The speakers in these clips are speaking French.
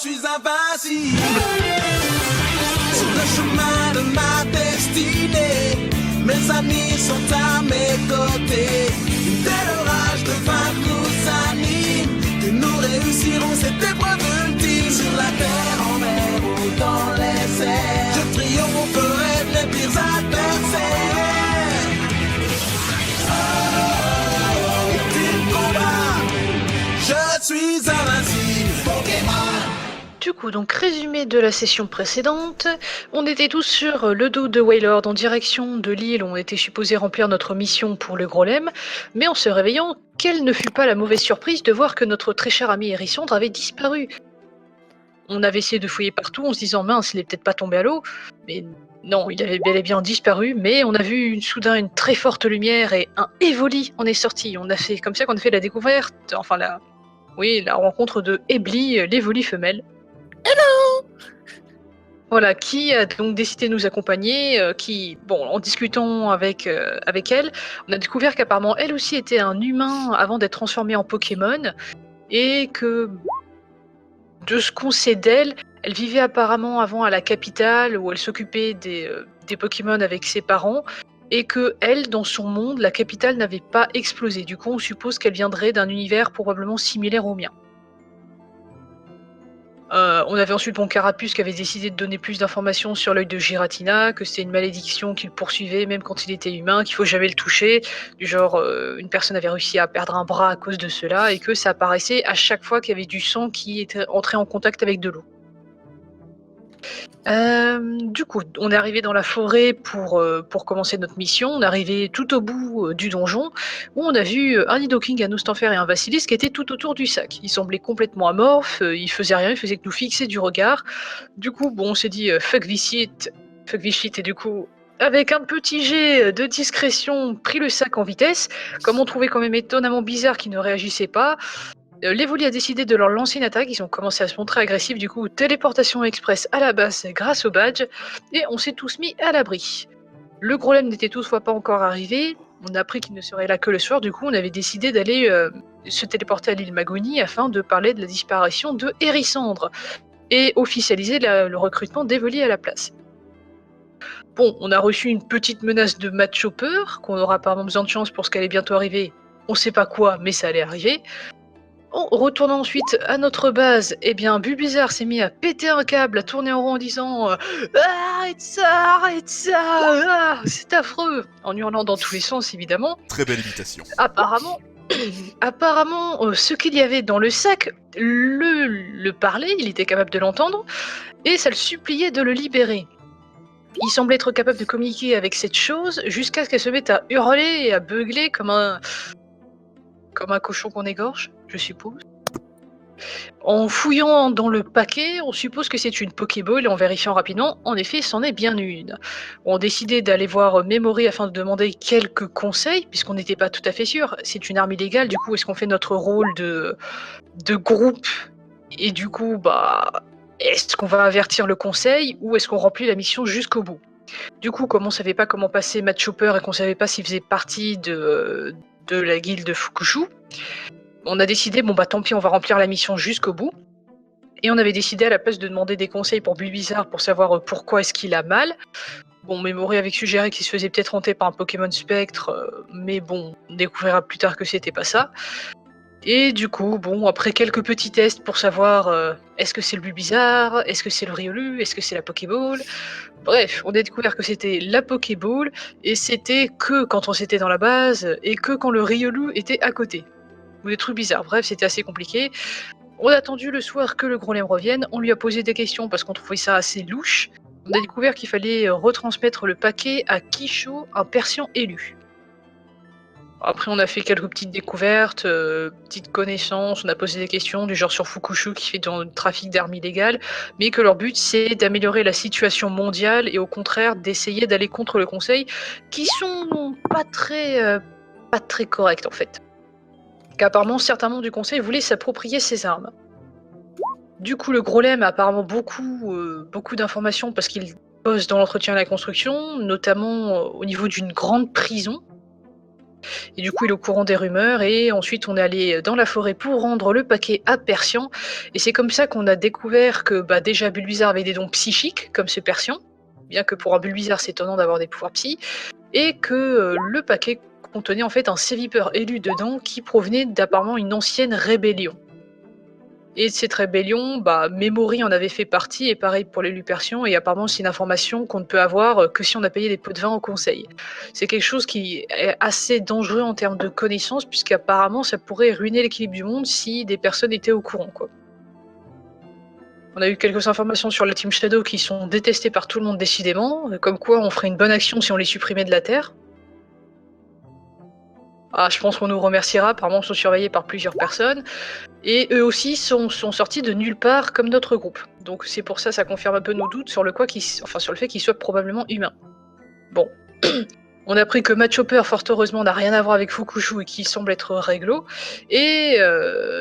suis invincible. Sur le chemin de ma destinée, mes amis sont à mes côtés. Dès l'orage de vaincre nous anime, que nous réussirons cette épreuve ultime. Sur la terre, en mer ou dans les airs, je triompherai de mes pires adversaires. Je suis invincible, Pokémon. Du coup, donc résumé de la session précédente, on était tous sur le dos de Wailord en direction de l'île où on était supposé remplir notre mission pour le Grolem, mais en se réveillant, quelle ne fut pas la mauvaise surprise de voir que notre très cher ami Hérissandre avait disparu. On avait essayé de fouiller partout en se disant mince, il est peut-être pas tombé à l'eau, mais non, il avait bel et bien disparu, mais on a vu soudain une très forte lumière et un Evoli en est sorti. On a fait comme ça qu'on a fait la découverte, enfin la rencontre de Ebli, l'Evoli femelle. Voilà, qui a donc décidé de nous accompagner, en discutant avec elle, on a découvert qu'apparemment elle aussi était un humain avant d'être transformée en Pokémon, et que, de ce qu'on sait d'elle, elle vivait apparemment avant à la capitale, où elle s'occupait des Pokémon avec ses parents, et que elle, dans son monde, la capitale n'avait pas explosé. Du coup, on suppose qu'elle viendrait d'un univers probablement similaire au mien. On avait ensuite Carapuce qui avait décidé de donner plus d'informations sur l'œil de Giratina, que c'était une malédiction qui le poursuivait même quand il était humain, qu'il faut jamais le toucher, du genre une personne avait réussi à perdre un bras à cause de cela, et que ça apparaissait à chaque fois qu'il y avait du sang qui était entré en contact avec de l'eau. Du coup, on est arrivé dans la forêt pour commencer notre mission. On est arrivé tout au bout du donjon, où on a vu un Nidoking, un Ostanfer et un Basilisk qui étaient tout autour du sac. Ils semblaient complètement amorphes, ils faisaient rien, ils faisaient que nous fixer du regard. Du coup, on s'est dit fuck this shit, et du coup, avec un petit jet de discrétion, pris le sac en vitesse. Comme on trouvait quand même étonnamment bizarre qu'ils ne réagissaient pas, l'Evoli a décidé de leur lancer une attaque, ils ont commencé à se montrer agressifs, du coup téléportation express à la base grâce au badge, et on s'est tous mis à l'abri. Le Grolem n'était toutefois pas encore arrivé, on a appris qu'il ne serait là que le soir, du coup on avait décidé d'aller se téléporter à l'île Magonie afin de parler de la disparition de Hérissandre, et officialiser le recrutement d'Evoli à la place. Bon, on a reçu une petite menace de Mad Chopper, qu'on aura apparemment besoin de chance pour ce qu'elle est bientôt arrivée, on sait pas quoi, mais ça allait arriver. En retournant ensuite à notre base, Bulbizarre s'est mis à péter un câble, à tourner en rond en disant arrête ça, c'est affreux, en hurlant dans tous les sens évidemment. Très belle imitation. Apparemment, ce qu'il y avait dans le sac le parlait, il était capable de l'entendre, et ça le suppliait de le libérer. Il semblait être capable de communiquer avec cette chose jusqu'à ce qu'elle se mette à hurler et à beugler comme un cochon qu'on égorge, je suppose. En fouillant dans le paquet, on suppose que c'est une Pokéball, et en vérifiant rapidement, en effet, c'en est bien une. On a décidé d'aller voir Memory afin de demander quelques conseils, puisqu'on n'était pas tout à fait sûr. C'est une arme illégale, du coup, est-ce qu'on fait notre rôle de groupe, et du coup, est-ce qu'on va avertir le conseil, ou est-ce qu'on remplit la mission jusqu'au bout? Du coup, comme on savait pas comment passer Mad Chopper, et qu'on savait pas s'il faisait partie de la guilde de Fukushu, on a décidé, tant pis, on va remplir la mission jusqu'au bout. Et on avait décidé à la place de demander des conseils pour Bulbizarre pour savoir pourquoi est-ce qu'il a mal. Memory avait suggéré qu'il se faisait peut-être hanter par un Pokémon Spectre, mais on découvrira plus tard que c'était pas ça. Et du coup, après quelques petits tests pour savoir est-ce que c'est le Bulbizarre, est-ce que c'est le Riolu, est-ce que c'est la Pokéball. Bref, on a découvert que c'était la Pokéball, et c'était que quand on s'était dans la base, et que quand le Riolu était à côté. Ou des trucs bizarres, bref, c'était assez compliqué. On a attendu le soir que le Grolem revienne, on lui a posé des questions parce qu'on trouvait ça assez louche. On a découvert qu'il fallait retransmettre le paquet à Kisho, un Persian élu. Après, on a fait quelques petites découvertes, petites connaissances, on a posé des questions du genre sur Fukushu qui fait du trafic d'armes illégales, mais que leur but c'est d'améliorer la situation mondiale et au contraire d'essayer d'aller contre le Conseil, qui sont pas très corrects en fait. Qu'apparemment certains membres du Conseil voulaient s'approprier ces armes. Du coup, le Grolem a apparemment beaucoup d'informations parce qu'il bosse dans l'entretien et la construction, notamment au niveau d'une grande prison. Et du coup, il est au courant des rumeurs et ensuite on est allé dans la forêt pour rendre le paquet à Persian. Et c'est comme ça qu'on a découvert que déjà Bulbizarre avait des dons psychiques, comme ce Persian, bien que pour un Bulbizarre c'est étonnant d'avoir des pouvoirs psy, et que le paquet contenait en fait un sévipeur élu dedans qui provenait d'apparemment une ancienne rébellion. Et de cette rébellion, Memory en avait fait partie, et pareil pour l'élu Persian, et apparemment c'est une information qu'on ne peut avoir que si on a payé des pots de vin au conseil. C'est quelque chose qui est assez dangereux en termes de connaissances, puisqu'apparemment ça pourrait ruiner l'équilibre du monde si des personnes étaient au courant, quoi. On a eu quelques informations sur la Team Shadow qui sont détestées par tout le monde décidément, comme quoi on ferait une bonne action si on les supprimait de la Terre. Ah, je pense qu'on nous remerciera, apparemment ils sont surveillés par plusieurs personnes. Et eux aussi sont sortis de nulle part comme notre groupe. Donc c'est pour ça, ça confirme un peu nos doutes sur le fait qu'ils soient probablement humains. Bon. On a appris que Matt Chopper, fort heureusement, n'a rien à voir avec Fukushu et qu'il semble être réglo. Et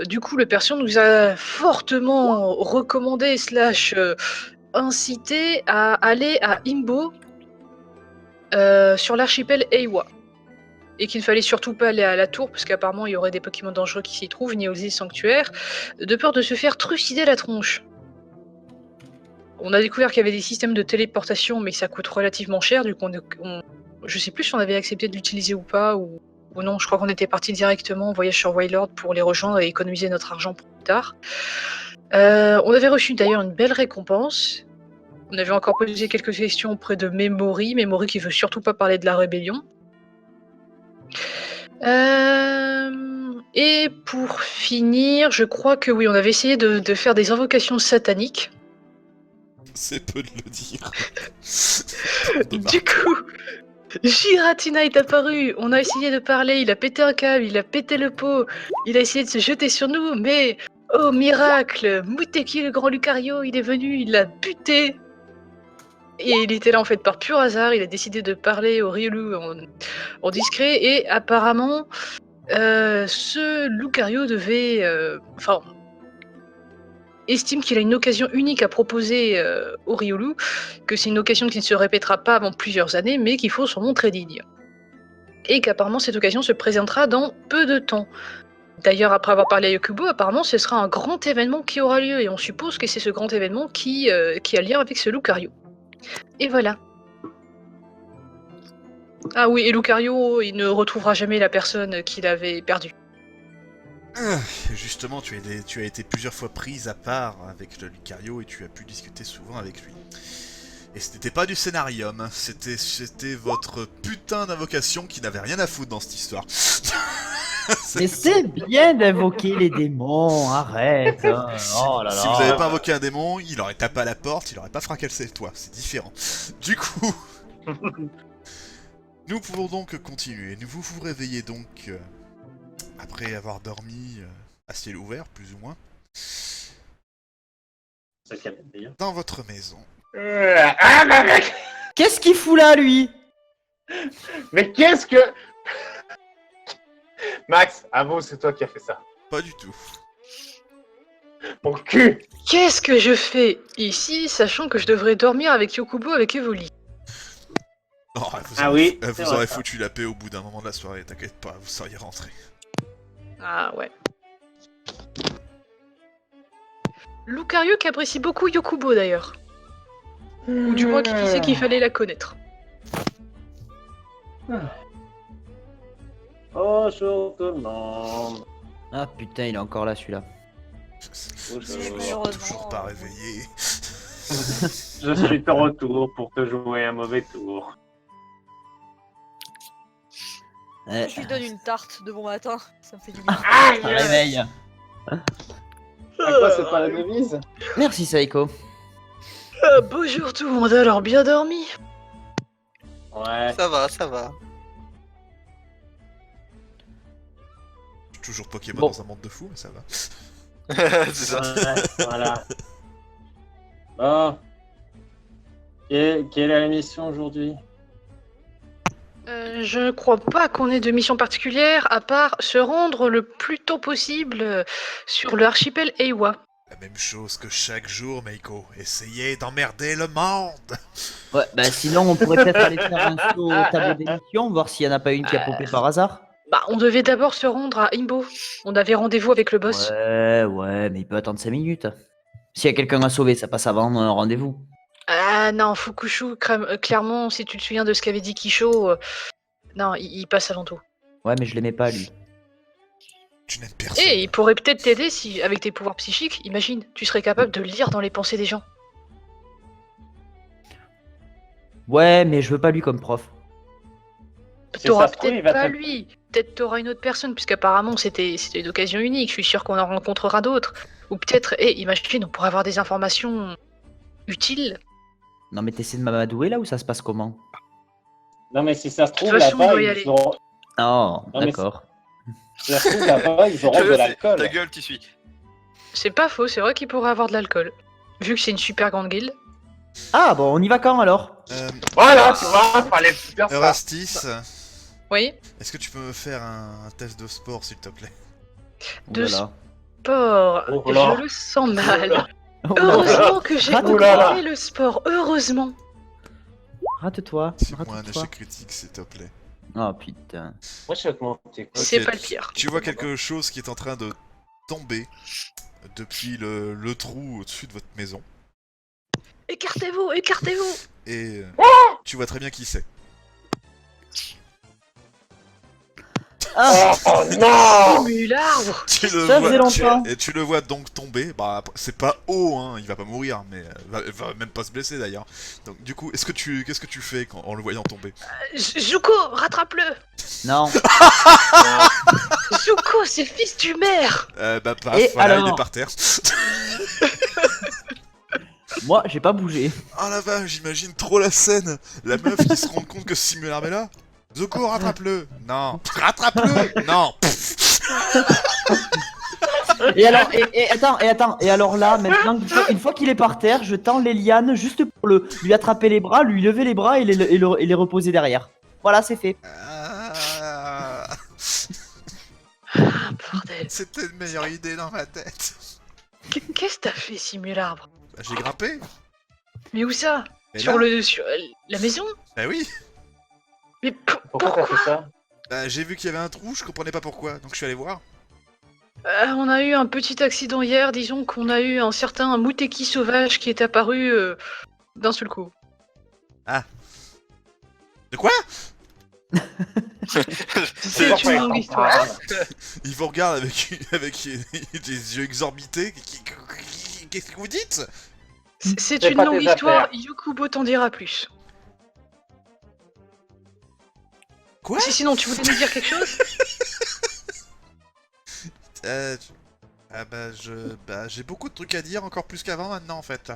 du coup, le Persian nous a fortement recommandé / incité à aller à Imbo sur l'archipel Eiwa. Et qu'il ne fallait surtout pas aller à la tour, parce qu'apparemment il y aurait des Pokémon dangereux qui s'y trouvent, ni aux îles sanctuaires, de peur de se faire trucider la tronche. On a découvert qu'il y avait des systèmes de téléportation, mais ça coûte relativement cher, du coup je sais plus si on avait accepté de l'utiliser ou pas, ou non, je crois qu'on était parti directement en voyage sur Wailord pour les rejoindre et économiser notre argent pour plus tard. On avait reçu d'ailleurs une belle récompense. On avait encore posé quelques questions auprès de Memory qui veut surtout pas parler de la rébellion. Et pour finir, je crois que oui, on avait essayé de faire des invocations sataniques. C'est peu de le dire. Du coup, Giratina est apparu, on a essayé de parler, il a pété un câble, il a pété le pot, il a essayé de se jeter sur nous, mais oh miracle, Muteki le grand Lucario, il est venu, il l'a buté. Et il était là en fait par pur hasard, il a décidé de parler au Riolu en discret, et apparemment ce Lucario estime qu'il a une occasion unique à proposer au Riolu, que c'est une occasion qui ne se répétera pas avant plusieurs années, mais qu'il faut s'en montrer digne. Et qu'apparemment cette occasion se présentera dans peu de temps. D'ailleurs, après avoir parlé à Yokubo, apparemment ce sera un grand événement qui aura lieu, et on suppose que c'est ce grand événement qui a lien avec ce Lucario. Et voilà. Ah oui, et Lucario, il ne retrouvera jamais la personne qu'il avait perdue. Justement, tu as été plusieurs fois prise à part avec le Lucario et tu as pu discuter souvent avec lui. Et ce n'était pas du scénarium, c'était votre putain d'invocation qui n'avait rien à foutre dans cette histoire. Mais c'est bien d'invoquer les démons, arrête. Hein. Oh là là. Si vous n'avez pas invoqué un démon, il aurait tapé à la porte, il aurait pas fracassé le toit, c'est différent. Du coup, nous pouvons donc continuer. Vous vous réveillez donc après avoir dormi à ciel ouvert, plus ou moins, dans votre maison. Qu'est-ce qu'il fout là, lui? Mais qu'est-ce que... Max, avoue, c'est toi qui as fait ça. Pas du tout. Mon cul! Qu'est-ce que je fais ici, sachant que je devrais dormir avec Yokubo avec Evoli? Oh, vous aurez foutu la paix au bout d'un moment de la soirée, t'inquiète pas, vous seriez rentré. Ah ouais. Lucario qui apprécie beaucoup Yokubo d'ailleurs. Ou du moins qui disait qu'il fallait la connaître. Bonjour tout le monde. Ah putain, il est encore là celui-là. Toujours pas réveillé. Je suis de retour pour te jouer un mauvais tour. Je lui donne une tarte de bon matin, ça me fait du bien. Ça réveille. À quoi c'est pas la devise? Merci Saiko. Bonjour tout le monde, alors bien dormi? Ouais. Ça va, ça va. Je suis toujours Pokémon Bon. dans un monde de fous, mais ça va. C'est ça. Ouais, voilà. Bon. Quelle est la mission aujourd'hui? Je ne crois pas qu'on ait de mission particulière, à part se rendre le plus tôt possible sur l'archipel Eiwa. La même chose que chaque jour, Meiko. Essayez d'emmerder le monde. Ouais, bah sinon on pourrait peut-être aller faire un saut au tableau d'émission, voir s'il n'y en a pas une qui a popé par hasard. Bah, on devait d'abord se rendre à Imbo. On avait rendez-vous avec le boss. Ouais, mais il peut attendre 5 minutes. S'il y a quelqu'un à sauver, ça passe avant un rendez-vous. Ah non, Fukushu, clairement, si tu te souviens de ce qu'avait dit Kisho, non, il passe avant tout. Ouais, mais je l'aimais pas, lui. Tu n'aimes personne. Et il pourrait peut-être t'aider si, avec tes pouvoirs psychiques, imagine, tu serais capable de lire dans les pensées des gens. Ouais, mais je veux pas lui comme prof. Si T'auras ça se trouve, il peut-être va pas te- lui, peut-être t'auras une autre personne, puisqu'apparemment c'était une occasion unique, je suis sûr qu'on en rencontrera d'autres. Ou peut-être, imagine, on pourrait avoir des informations utiles. Non, mais t'essaies de m'amadouer là ou ça se passe comment? Non, mais si ça se trouve, toute façon, on là-bas, doit y aller. ils auront... Oh, Non, mais d'accord. Si ça se trouve, là-bas, ils auront de l'alcool. Ta gueule, tu suis. C'est pas faux, c'est vrai qu'il pourrait avoir de l'alcool. Vu que c'est une super grande guilde. Ah, bon, on y va quand alors? Voilà, tu vois, fallait faire ça. Eurastis, Oui, est-ce que tu peux me faire un test de sport, s'il te plaît? De Ouh là là. sport, Oh là. je le sens mal. Oh là là. Heureusement que j'ai Rate-toi. augmenté le sport, heureusement. Rate-toi. Fais-moi un Rate-toi. échec critique, s'il te plaît. Oh putain. Moi, je suis augmenté. quoi. C'est Ok, pas le pire. Tu vois quelque chose qui est en train de tomber depuis le trou au-dessus de votre maison. Écartez-vous, écartez-vous. Et tu vois très bien qui c'est. Ah, Oh non! Simule l'arbre. Tu le ça vois- faisait longtemps. Et tu le vois donc tomber. Bah, c'est pas haut, hein, il va pas mourir, mais va même pas se blesser d'ailleurs. Donc, du coup, qu'est-ce que tu fais en le voyant tomber? Zuko, rattrape-le. Non. Zuko, c'est le fils du maire. Bah, paf, Et voilà, alors il est par terre. Moi, j'ai pas bougé. Oh la vache, j'imagine trop la scène. La meuf qui se rend compte que Simular est là. Zuko, rattrape-le. Non. Rattrape-le. Non. Et alors, attends, et alors là, maintenant, une fois qu'il est par terre, je tends les lianes juste pour lui attraper les bras, lui lever les bras et les reposer derrière. Voilà, c'est fait. Ah, Ah, bordel. c'était une meilleure idée dans ma tête. Qu'est-ce que t'as fait, Simule l'arbre? Bah, j'ai grimpé. Mais où ça? Et Sur là sur la maison? Bah oui. Mais Pourquoi t'as fait ça? Bah, j'ai vu qu'il y avait un trou, je comprenais pas pourquoi, donc je suis allé voir. On a eu un petit accident hier, disons qu'on a eu un certain Mouteki sauvage qui est apparu d'un seul coup. De quoi? C'est une longue histoire. Il vous regarde avec des yeux exorbités. Qu'est-ce que vous dites? C'est C'est une pas longue tes histoire, affaires. Yukubo t'en dira plus. Quoi? Sinon, tu voulais nous dire quelque chose? Ah bah j'ai beaucoup de trucs à dire, encore plus qu'avant maintenant en fait.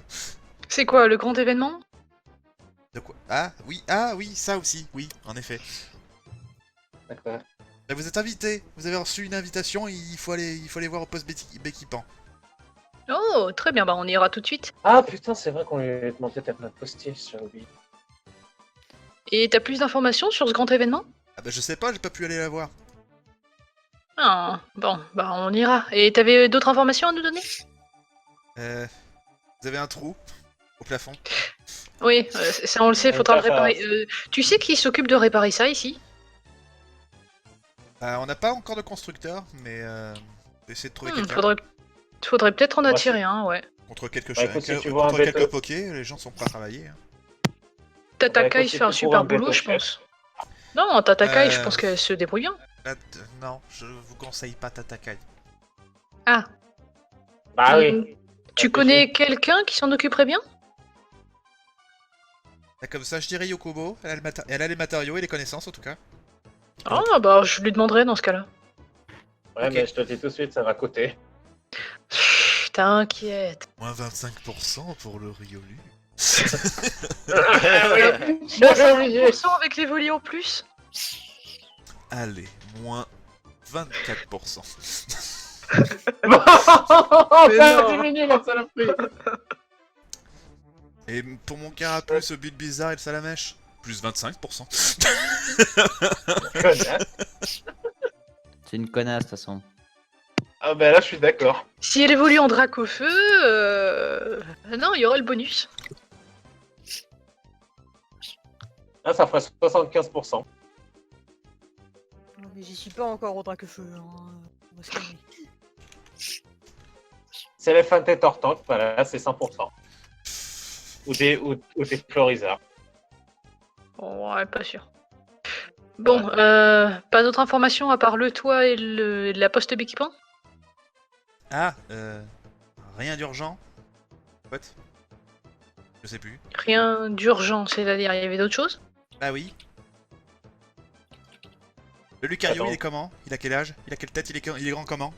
C'est quoi, le grand événement? De quoi? Ah oui, ça aussi, oui, en effet. D'accord. Bah, vous êtes invité, vous avez reçu une invitation, il faut aller voir au poste Béquipan. Oh, très bien, bah on ira tout de suite. Ah putain, c'est vrai qu'on lui a demandé d'être notre postier, j'ai oublié. Et t'as plus d'informations sur ce grand événement? Ah bah je sais pas, j'ai pas pu aller la voir. Ah, bon, bah on ira. Et t'avais d'autres informations à nous donner? Vous avez un trou au plafond? Oui, ça on le sait, faudra le Ça, ça- réparer. Tu sais qui s'occupe de réparer ça ici? On n'a pas encore de constructeur, mais essayer de trouver quelqu'un. Faudrait peut-être en Moi, attirer un, ouais. Contre quelques, Bah, écoute, si tu vois un contre quelques bête- pokés, les gens sont prêts à travailler. Hein. Tataka, écoute, il si fait un tu trouves super un bête boulot, au je chef. pense. Non, Tataka, je Euh, pense qu'elle se débrouille bien. Non, je vous conseille pas Tatakai. Ah, Bah oui. tu connais quelqu'un qui s'en occuperait bien? Là, comme ça, je dirais Yokobo, elle a les matériaux et les connaissances en tout cas. Ah, bah je lui demanderai dans ce cas-là. Ouais, Ok. mais je te le dis tout de suite, ça va coûter. Pfff, t'inquiète. Moins 25% pour le Riolu. J'avais oublié. 100% avec les volets en plus? Allez, moins 24%. Ça non. diminue la saloperie. Et pour mon carapuce, au but bizarre et le salamèche, plus 25%. C'est une connasse, de toute façon. Ah bah là, je suis d'accord. Si elle évolue en drac au feu, non, il y aurait le bonus. Là, ça ferait 75%. Mais j'y suis pas encore au Dracofeu. Hein. On va se calmer. C'est les Fanté Tortank, voilà, c'est 100%. Ou des Florizards. Oh, ouais, pas sûr. Bon, pas d'autres informations à part le toit et la poste d'équipement? Ah, rien d'urgent. What? Je sais plus. Rien d'urgent, c'est-à-dire, il y avait d'autres choses? Ah oui. Le Lucario, Attends. il est comment? Il a quel âge? Il a quelle tête? Il est grand comment?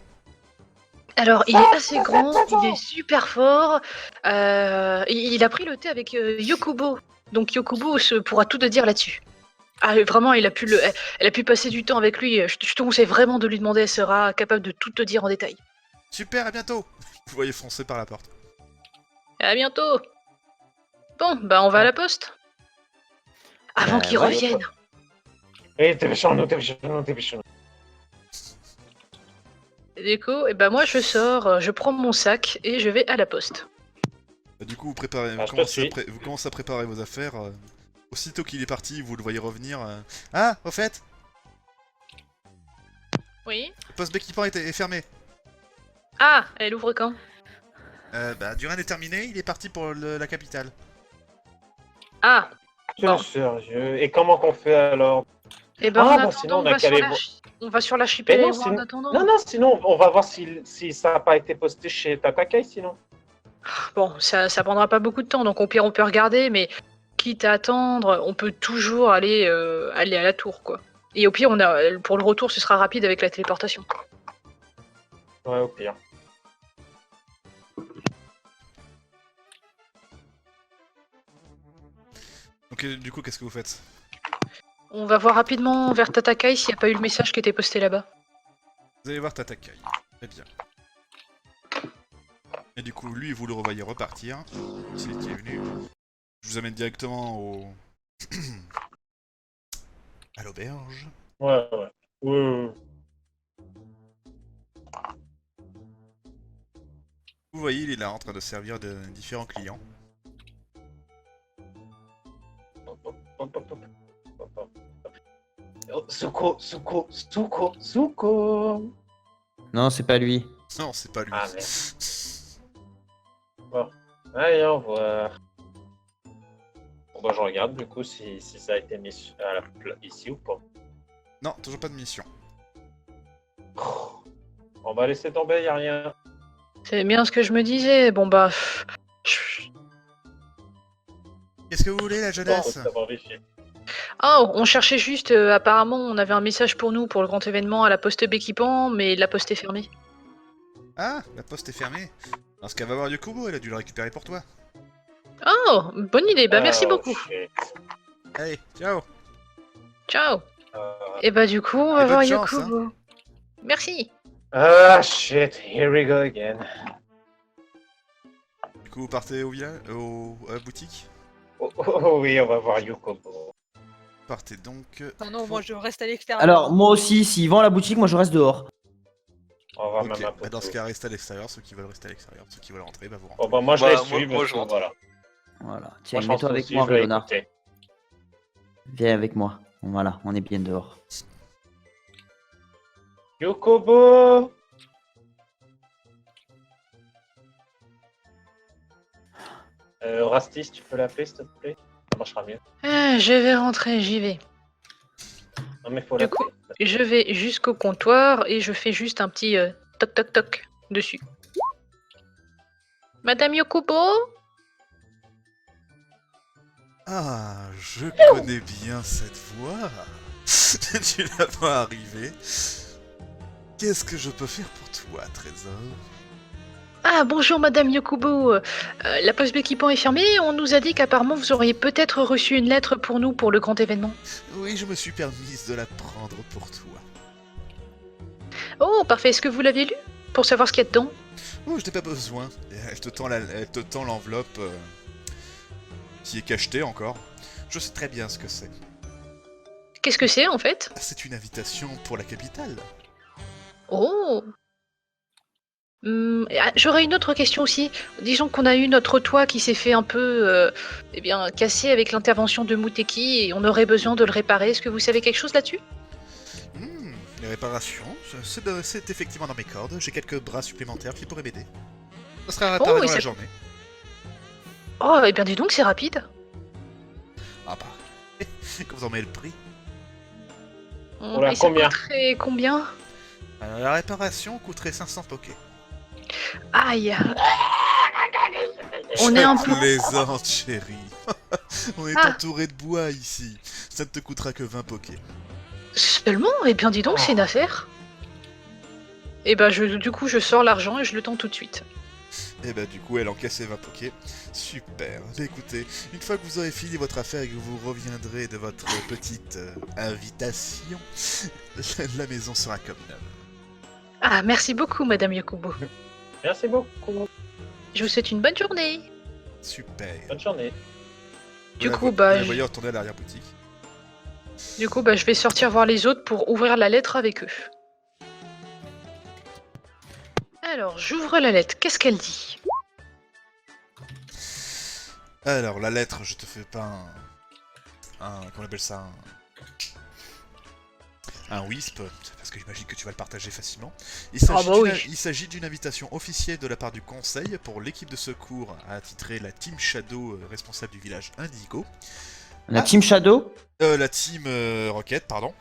Alors, il est assez grand, il est super fort. Il a pris le thé avec Yokubo. Donc Yokubo pourra tout te dire là-dessus. Ah, vraiment, elle a pu passer du temps avec lui. Je te conseille vraiment de lui demander, elle sera capable de tout te dire en détail. Super, à bientôt! Vous voyez foncer par la porte. À bientôt. Bon, bah on va à la poste. Avant qu'il ouais. revienne. Et dépêchons-nous. Du coup, et bah moi je sors, je prends mon sac et je vais à la poste. Du coup, vous je te suis. commencez à préparer vos affaires. Aussitôt qu'il est parti, vous le voyez revenir. Ah, au fait, Oui. le poste d'équipement est fermé. Ah, elle ouvre quand? Bah, Duran est terminé, il est parti pour la capitale. Ah, Bon. Sérieux. Et comment qu'on fait alors? et ben Ah, en bah, attendant, sinon, on a qu'à aller voir. on va sur Mais l'archipel non, en sinon- attendant. Non, sinon, on va voir si ça n'a pas été posté chez Tatakai, sinon. Bon, ça prendra pas beaucoup de temps, donc au pire on peut regarder, mais quitte à attendre, on peut toujours aller à la tour, quoi. Et au pire, pour le retour, ce sera rapide avec la téléportation. Ouais, au pire. Donc, du coup, qu'est-ce que vous faites? On va voir rapidement vers Tatakai s'il n'y a pas eu le message qui était posté là-bas. Vous allez voir Tatakai. Très bien. Et du coup, lui, vous le revoyez repartir. C'est lui qui est venu. Je vous amène directement au... à l'auberge. Ouais. Vous voyez, il est là en train de servir de différents clients. Oh, Suko. Non, c'est pas lui. Non, c'est pas lui. Ah, merde. Allez, au revoir. Bon, bah, je regarde du coup si ça a été mis ici ou pas. Non, toujours pas de mission. On va laisser tomber, y a rien. C'est bien ce que je me disais. Bon bah... Qu'est-ce que vous voulez, la Bon, jeunesse? ça va vérifier. Oh, on cherchait juste, apparemment, on avait un message pour nous pour le grand événement à la poste Béquipan, mais la poste est fermée. Ah, la poste est fermée. Dans ce cas, va voir Yokubo, elle a dû le récupérer pour toi. Oh, bonne idée, bah merci beaucoup. Shit. Allez, ciao. Ciao. Euh, Et bah du coup, on va Et voir bonne chance, Yokubo. Merci. Ah, shit, here we go again. Du coup, vous partez au village, à la boutique. Oh, oui, on va voir Yukobo. Partez donc. Ah non, moi je reste à l'extérieur. Alors, moi aussi, s'ils vont à la boutique, moi je reste dehors. On va Ok, même un peu. bah dans ce cas, restez à l'extérieur. Ceux qui veulent rester à l'extérieur, ceux qui veulent rentrer, bah vous rentrez. Oh, bah, moi je Bah, les moi- suis, moi, parce je que rentre. voilà. Voilà. Tiens, Moi, je mets-toi pense avec aussi, moi, je vais Léonard. écouter. Viens avec moi. Voilà, on est bien dehors. Yukobo! Rastis, tu peux l'appeler, s'il te plaît? Ça marchera mieux. Je vais rentrer, j'y vais. Non, mais faut Du l'appeler. coup, je vais jusqu'au comptoir et je fais juste un petit toc toc toc dessus. Madame Yokubo? Ah, je connais bien cette voix. Tu la vois arriver. Qu'est-ce que je peux faire pour toi, trésor? Ah, bonjour Madame Yokubo. La poste Béquipan est fermée. On nous a dit qu'apparemment vous auriez peut-être reçu une lettre pour nous pour le grand événement. Oui, je me suis permise de la prendre pour toi. Oh, parfait. Est-ce que vous l'aviez lu? Pour savoir ce qu'il y a dedans? Oh, je n'ai pas besoin. Elle te tend l'enveloppe qui est cachetée encore. Je sais très bien ce que c'est. Qu'est-ce que c'est en fait? C'est une invitation pour la capitale. Oh. J'aurais une autre question aussi. Disons qu'on a eu notre toit qui s'est fait un peu cassé avec l'intervention de Muteki et on aurait besoin de le réparer. Est-ce que vous savez quelque chose là-dessus? Les réparations, c'est effectivement dans mes cordes. J'ai quelques bras supplémentaires qui pourraient m'aider. Ça sera réparé Oh, dans et la c'est- journée. Oh, eh bien dis donc, c'est rapide. Ah bah. Quand vous en mettez le prix. Oula, Et ça combien coûterait combien? Alors, la réparation coûterait 500 pokés. Aïe. On est un peu... plaisante, chérie. On est Ah. entouré de bois ici. Ça ne te coûtera que 20 pokés. Seulement? Eh bien dis donc, c'est une affaire. Et bah du coup, je sors l'argent et je le tends tout de suite. Et bah du coup elle encaisse les 20 pokés. Super. Bah, écoutez, une fois que vous aurez fini votre affaire et que vous reviendrez de votre petite invitation, la maison sera comme neuve. Ah, merci beaucoup, Madame Yokubo. Merci beaucoup. Je vous souhaite une bonne journée. Super. Bonne journée. Du Vous coup, la bah, voyez retourner à l'arrière-boutique. je vais sortir voir les autres pour ouvrir la lettre avec eux. Alors, j'ouvre la lettre. Qu'est-ce qu'elle dit? Alors la lettre, je te fais pas comment on appelle ça, un wisp, parce que j'imagine que tu vas le partager facilement. Il s'agit d'une invitation officielle de la part du conseil pour l'équipe de secours attitrée la Team Shadow responsable du village Indigo. La Team Shadow. La Team Rocket, pardon.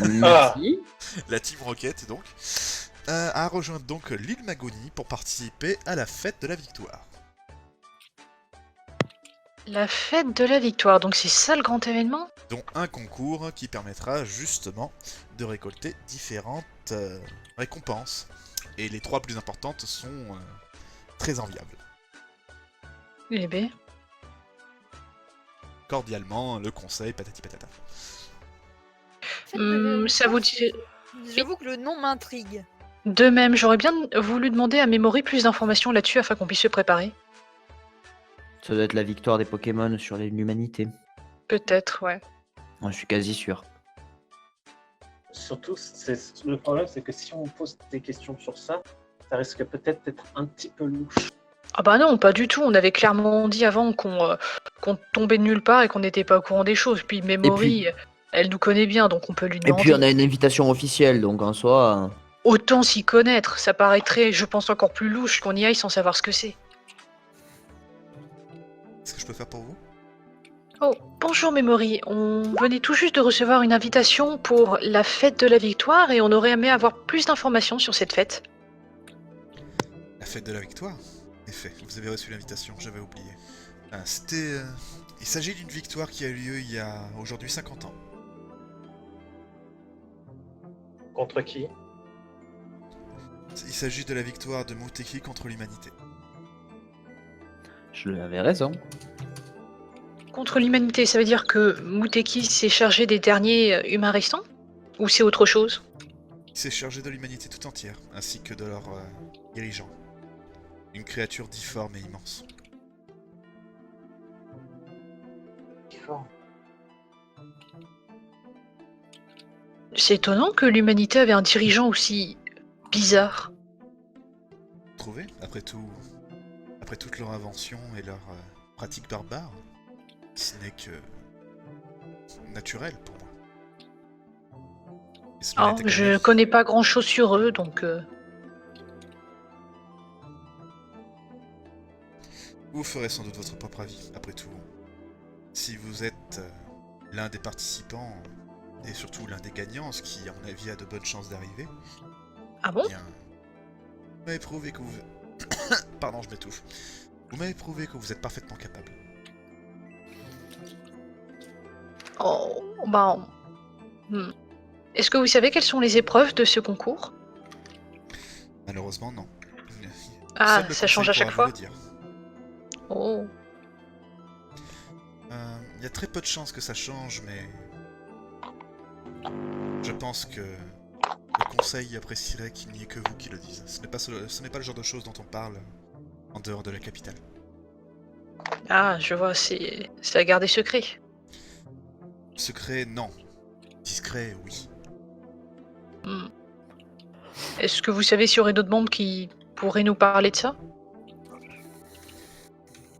Merci. La Team Rocket, donc, a rejoint donc l'île Magonie pour participer à la fête de la victoire. La fête de la victoire. Donc c'est ça le grand événement? Dont un concours qui permettra justement de récolter différentes récompenses. Et les 3 plus importantes sont très enviables. Eh ben. Cordialement, le conseil, patati patata. Ça vous dit... J'avoue que le nom m'intrigue. De même, j'aurais bien voulu demander à Memory plus d'informations là-dessus afin qu'on puisse se préparer. Ça doit être la victoire des Pokémon sur l'humanité. Peut-être, ouais. Moi, je suis quasi sûr. Surtout, le problème, c'est que si on pose des questions sur ça, ça risque peut-être d'être un petit peu louche. Ah bah non, pas du tout. On avait clairement dit avant qu'on tombait de nulle part et qu'on n'était pas au courant des choses. Puis Memory, elle nous connaît bien, donc on peut lui Et demander. puis, on a une invitation officielle, donc en soi. Autant s'y connaître. Ça paraîtrait, je pense, encore plus louche qu'on y aille sans savoir ce que c'est. Qu'est-ce que je peux faire pour vous? Oh, bonjour Memory. On venait tout juste de recevoir une invitation pour la fête de la victoire et on aurait aimé avoir plus d'informations sur cette fête. La fête de la victoire? Effet, vous avez reçu l'invitation, j'avais oublié. Il s'agit d'une victoire qui a eu lieu il y a aujourd'hui 50 ans. Contre qui? Il s'agit de la victoire de Muteki contre l'humanité. Je l'avais raison. Contre l'humanité, ça veut dire que Muteki s'est chargé des derniers humains restants? Ou c'est autre chose? Il s'est chargé de l'humanité tout entière, ainsi que de leur dirigeant. Une créature difforme et immense. C'est étonnant que l'humanité avait un dirigeant aussi bizarre. Trouvé, après toute leur invention et leur pratique barbare, ce n'est que naturel pour moi. Et cela Oh, n'était je qu'un connais pas grand chose sur eux, donc... Vous ferez sans doute votre propre avis, après tout. Si vous êtes l'un des participants, et surtout l'un des gagnants, ce qui, à mon avis, a de bonnes chances d'arriver, Ah bon? bien... Vous m'avez prouvé que vous... Pardon, je m'étouffe. Vous m'avez prouvé que vous êtes parfaitement capable. Oh, bah... Est-ce que vous savez quelles sont les épreuves de ce concours? Malheureusement, non. Ah, Seul le ça change à conseil chaque pourra fois? vous le dire. Oh. Il y a très peu de chances que ça change, mais... Je pense que le conseil apprécierait qu'il n'y ait que vous qui le dise. Ce n'est pas le genre de choses dont on parle en dehors de la capitale. Ah, je vois, c'est à garder secret. Secret, non. Discret, oui. Est-ce que vous savez s'il y aurait d'autres membres qui pourraient nous parler de ça?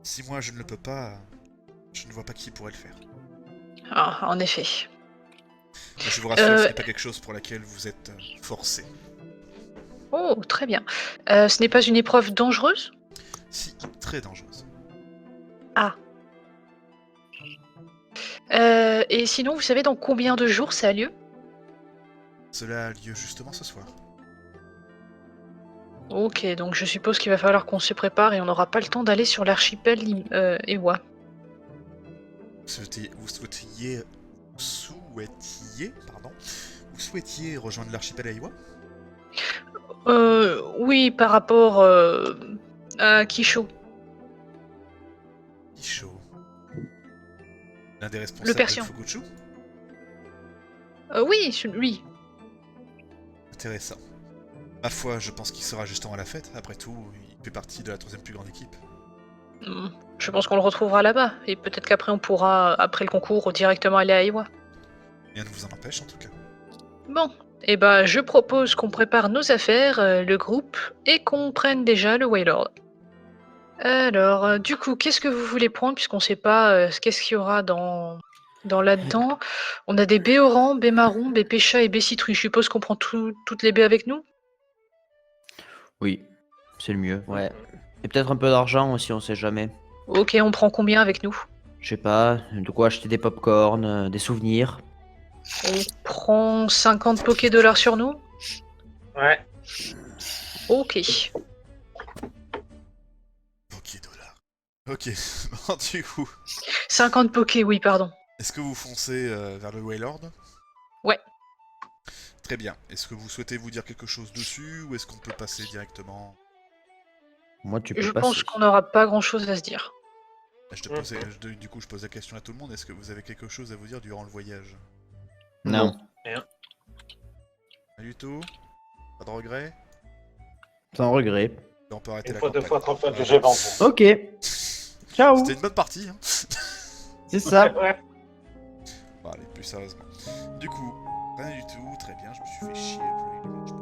Si moi je ne le peux pas, je ne vois pas qui pourrait le faire. Ah, en effet. Mais je vous rassure, ce n'est pas quelque chose pour laquelle vous êtes forcé. Oh, très bien. Ce n'est pas une épreuve dangereuse? Si, très dangereuse. Ah. Et sinon, vous savez dans combien de jours ça a lieu? Cela a lieu justement ce soir. Ok, donc je suppose qu'il va falloir qu'on se prépare et on n'aura pas le temps d'aller sur l'archipel Ewa. Vous souhaitiez rejoindre l'archipel Aiwa? Oui, par rapport à Kisho. Isho. L'un des Le responsables de Persian. Fuguchu? Oui, lui. Intéressant. Ma foi, je pense qu'il sera justement à la fête. Après tout, il fait partie de la 3ème plus grande équipe. Je pense qu'on le retrouvera là-bas. Et peut-être qu'après on pourra, après le concours, directement aller à Ewa. Rien ne vous en empêche en tout cas. Bon, et bah je propose qu'on prépare nos affaires, le groupe, et qu'on prenne déjà le Waylord. Alors, du coup, qu'est-ce que vous voulez prendre, puisqu'on sait pas qu'est-ce qu'il y aura dans là-dedans. On a des baies orangs, baies marrons, baies pécha et baies citrouilles. Je suppose qu'on prend toutes les baies avec nous? Oui, c'est le mieux, ouais. Et peut-être un peu d'argent aussi, on sait jamais. Ok, on prend combien avec nous? Je sais pas, de quoi acheter des pop-corn, des souvenirs. On prend 50 $, sur nous? Ouais. Ok. Ok, dollars. Ok, bon, du coup, 50 pokés, oui, pardon. est-ce que vous foncez vers le Waylord? Ouais. Très bien. Est-ce que vous souhaitez vous dire quelque chose dessus ou est-ce qu'on peut passer directement? Moi, tu peux Je passer. pense qu'on n'aura pas grand-chose à se dire. Du coup, je pose la question à tout le monde. Est-ce que vous avez quelque chose à vous dire durant le voyage? Non. Pas du tout? Pas de regret? Sans regret. Là, on peut arrêter Une la fois, deux campagne. fois, 3 fois, Voilà. j'ai vendu. Ok. Ciao. C'était une bonne partie, hein. C'est ça. Ouais. Bon, allez, plus sérieusement. Du coup, rien du tout, très bien, je me suis fait chier avec le match.